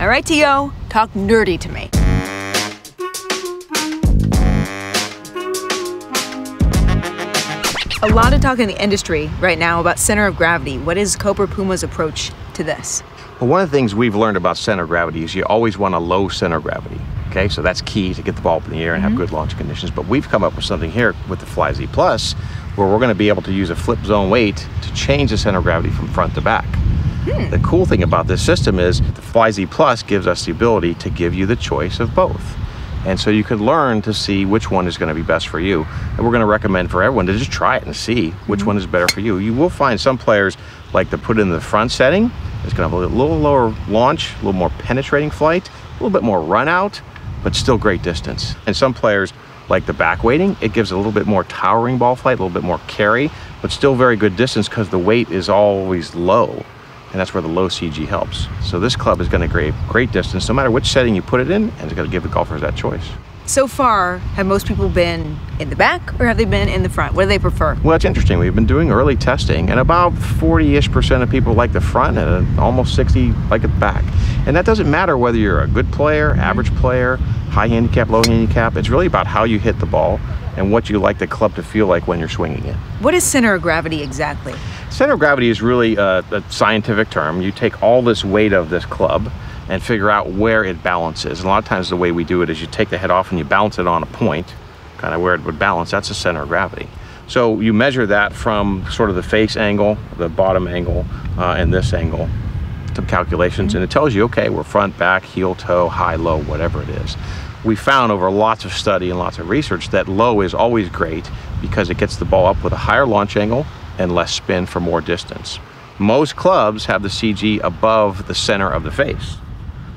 All right, T.O., talk nerdy to me. A lot of talk in the industry right now about center of gravity. What is Cobra Puma's approach to this? Well, one of the things we've learned about center of gravity is you always want a low center of gravity. Okay, so that's key to get the ball up in the air and have good launch conditions. But we've come up with something here with the Fly Z Plus where we're going to be able to use a flip zone weight to change the center of gravity from front to back. The cool thing about this system is the Fly Z Plus gives us the ability to give you the choice of both. And so you can learn to see which one is going to be best for you. And we're going to recommend for everyone to just try it and see which one is better for you. You will find some players like to put it in the front setting. It's going to have a little lower launch, a little more penetrating flight, a little bit more run out, but still great distance. And some players like the back weighting. It gives a little bit more towering ball flight, a little bit more carry, but still very good distance because the weight is always low. And that's where the low CG helps. So this club is going to create great distance no matter which setting you put it in, and it's going to give the golfers that choice. So far, have most people been in the back or have they been in the front? What do they prefer? Well, it's interesting. We've been doing early testing, and about 40-ish% of people like the front, and almost 60 like the back. And that doesn't matter whether you're a good player, average player, high handicap, low handicap. It's really about how you hit the ball and what you like the club to feel like when you're swinging it. What is center of gravity exactly? Center of gravity is really a scientific term. You take all this weight of this club and figure out where it balances. And a lot of times the way we do it is you take the head off and you balance it on a point, kind of where it would balance. That's the center of gravity. So you measure that from sort of the face angle, the bottom angle, and this angle to calculations, and it tells you, okay, we're front, back, heel, toe, high, low, whatever it is. We found over lots of study and lots of research that low is always great because it gets the ball up with a higher launch angle and less spin for more distance. Most clubs have the CG above the center of the face.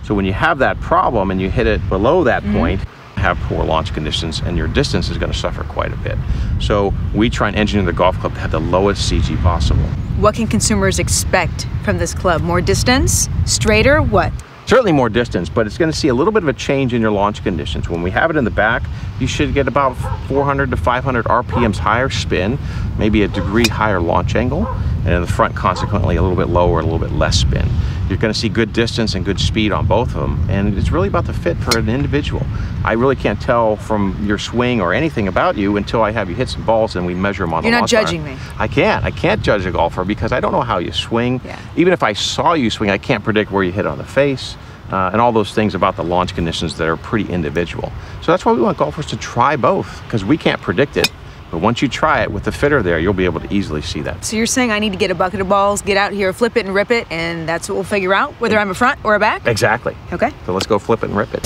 So when you have that problem and you hit it below that point, have poor launch conditions and your distance is going to suffer quite a bit. So we try and engineer the golf club to have the lowest CG possible. What can consumers expect from this club? More distance? Straighter? What? Certainly more distance, but it's going to see a little bit of a change in your launch conditions. When we have it in the back, you should get about 400 to 500 RPMs higher spin, maybe a degree higher launch angle, and in the front, consequently, a little bit lower, a little bit less spin. You're going to see good distance and good speed on both of them, and it's really about the fit for an individual. I really can't tell from your swing or anything about you until I have you hit some balls and we measure them on the launch. You're not judging me. I can't judge a golfer because I don't know how you swing. Even if I saw you swing, I can't predict where you hit on the face. And all those things about the launch conditions that are pretty individual. So that's why we want golfers to try both, because we can't predict it. But once you try it with the fitter there, you'll be able to easily see that. So you're saying I need to get a bucket of balls, get out here, flip it and rip it, and that's what we'll figure out, whether I'm a front or a back? Exactly. Okay. So let's go flip it and rip it.